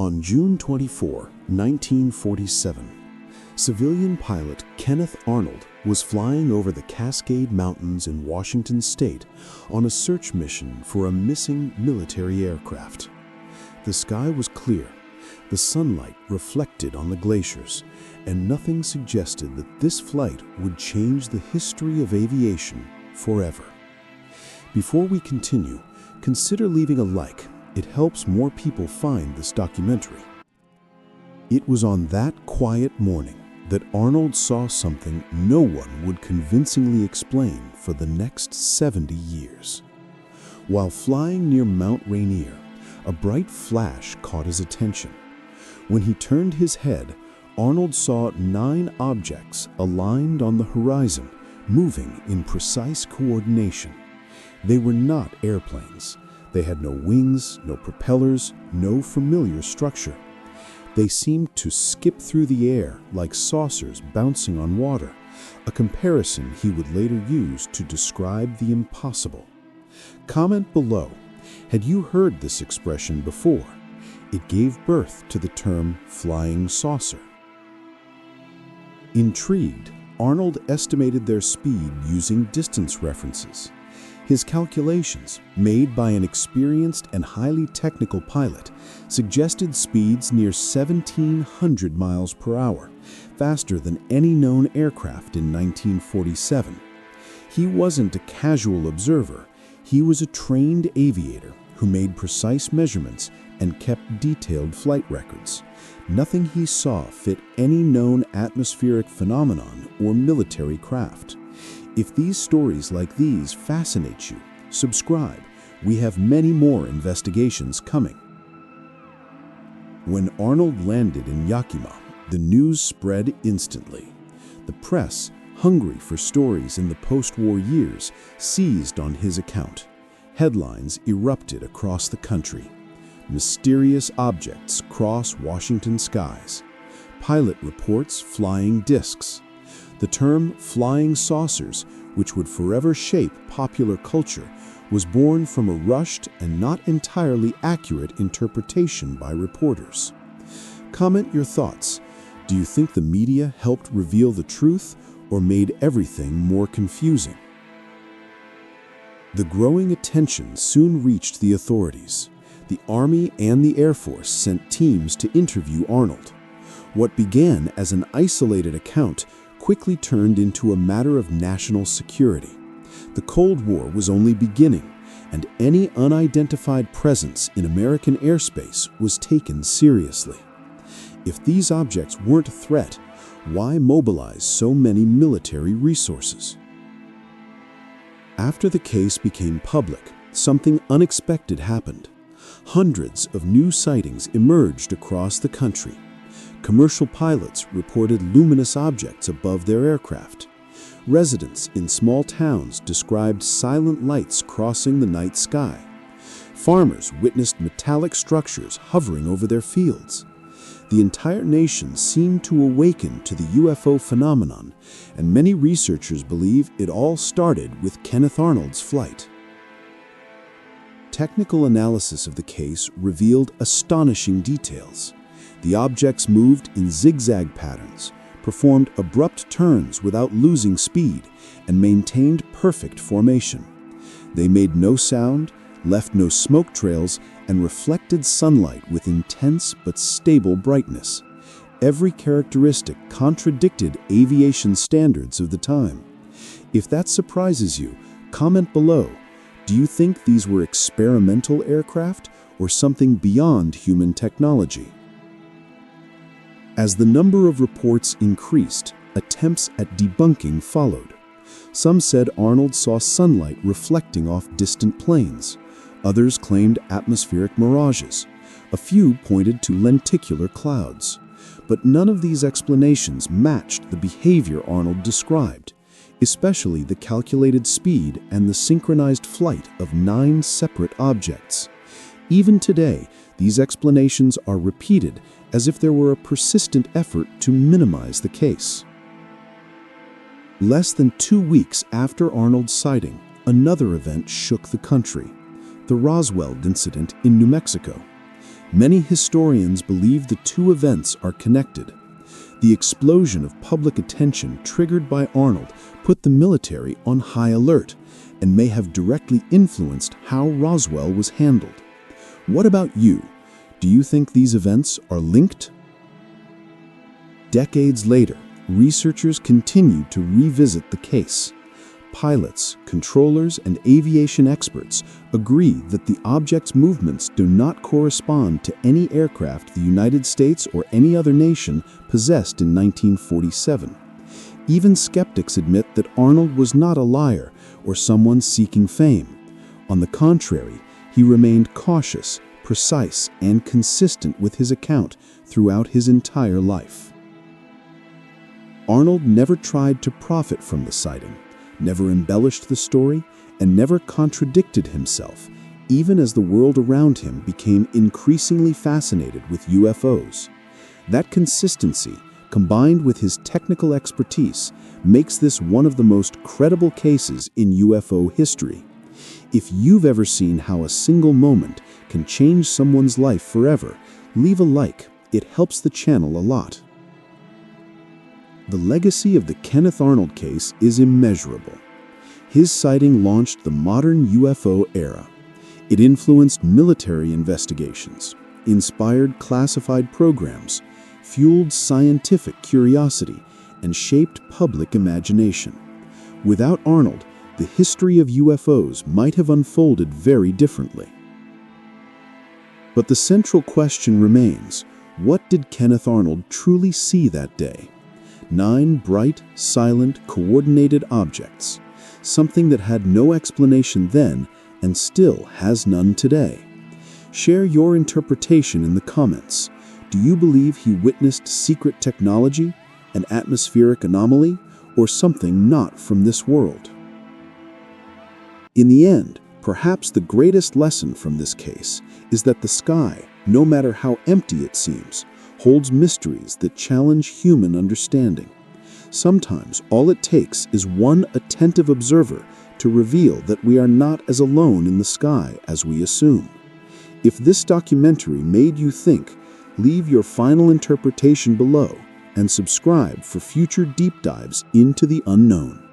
On June 24, 1947, civilian pilot Kenneth Arnold was flying over the Cascade Mountains in Washington state on a search mission for a missing military aircraft. The sky was clear, the sunlight reflected on the glaciers, and nothing suggested that this flight would change the history of aviation forever. Before we continue, consider leaving a like. It helps more people find this documentary. It was on that quiet morning that Arnold saw something no one would convincingly explain for the next 70 years. While flying near Mount Rainier, a bright flash caught his attention. When he turned his head, Arnold saw 9 objects aligned on the horizon, moving in precise coordination. They were not airplanes. They had no wings, no propellers, no familiar structure. They seemed to skip through the air like saucers bouncing on water, a comparison he would later use to describe the impossible. Comment below. Had you heard this expression before? It gave birth to the term flying saucer. Intrigued, Arnold estimated their speed using distance references. His calculations, made by an experienced and highly technical pilot, suggested speeds near 1,700 miles per hour, faster than any known aircraft in 1947. He wasn't a casual observer. He was a trained aviator who made precise measurements and kept detailed flight records. Nothing he saw fit any known atmospheric phenomenon or military craft. If these stories like these fascinate you, subscribe. We have many more investigations coming. When Arnold landed in Yakima, the news spread instantly. The press, hungry for stories in the post-war years, seized on his account. Headlines erupted across the country. Mysterious objects cross Washington skies. Pilot reports flying discs. The term flying saucers, which would forever shape popular culture, was born from a rushed and not entirely accurate interpretation by reporters. Comment your thoughts. Do you think the media helped reveal the truth or made everything more confusing? The growing attention soon reached the authorities. The Army and the Air Force sent teams to interview Arnold. What began as an isolated account quickly turned into a matter of national security. The Cold War was only beginning, and any unidentified presence in American airspace was taken seriously. If these objects weren't a threat, why mobilize so many military resources? After the case became public, something unexpected happened. Hundreds of new sightings emerged across the country. Commercial pilots reported luminous objects above their aircraft. Residents in small towns described silent lights crossing the night sky. Farmers witnessed metallic structures hovering over their fields. The entire nation seemed to awaken to the UFO phenomenon, and many researchers believe it all started with Kenneth Arnold's flight. Technical analysis of the case revealed astonishing details. The objects moved in zigzag patterns, performed abrupt turns without losing speed, and maintained perfect formation. They made no sound, left no smoke trails, and reflected sunlight with intense but stable brightness. Every characteristic contradicted aviation standards of the time. If that surprises you, comment below. Do you think these were experimental aircraft or something beyond human technology? As the number of reports increased, attempts at debunking followed. Some said Arnold saw sunlight reflecting off distant planes. Others claimed atmospheric mirages. A few pointed to lenticular clouds. But none of these explanations matched the behavior Arnold described, especially the calculated speed and the synchronized flight of 9 separate objects. Even today, these explanations are repeated as if there were a persistent effort to minimize the case. Less than 2 weeks after Arnold's sighting, another event shook the country: the Roswell incident in New Mexico. Many historians believe the two events are connected. The explosion of public attention triggered by Arnold put the military on high alert and may have directly influenced how Roswell was handled. What about you? Do you think these events are linked? Decades later, researchers continued to revisit the case. Pilots, controllers, and aviation experts agree that the object's movements do not correspond to any aircraft the United States or any other nation possessed in 1947. Even skeptics admit that Arnold was not a liar or someone seeking fame. On the contrary, he remained cautious, precise, and consistent with his account throughout his entire life. Arnold never tried to profit from the sighting, never embellished the story, and never contradicted himself, even as the world around him became increasingly fascinated with UFOs. That consistency, combined with his technical expertise, makes this one of the most credible cases in UFO history. If you've ever seen how a single moment can change someone's life forever, leave a like. It helps the channel a lot. The legacy of the Kenneth Arnold case is immeasurable. His sighting launched the modern UFO era. It influenced military investigations, inspired classified programs, fueled scientific curiosity, and shaped public imagination. Without Arnold, the history of UFOs might have unfolded very differently. But the central question remains, what did Kenneth Arnold truly see that day? 9 bright, silent, coordinated objects, something that had no explanation then and still has none today. Share your interpretation in the comments. Do you believe he witnessed secret technology, an atmospheric anomaly, or something not from this world? In the end, perhaps the greatest lesson from this case is that the sky, no matter how empty it seems, holds mysteries that challenge human understanding. Sometimes all it takes is one attentive observer to reveal that we are not as alone in the sky as we assume. If this documentary made you think, leave your final interpretation below and subscribe for future deep dives into the unknown.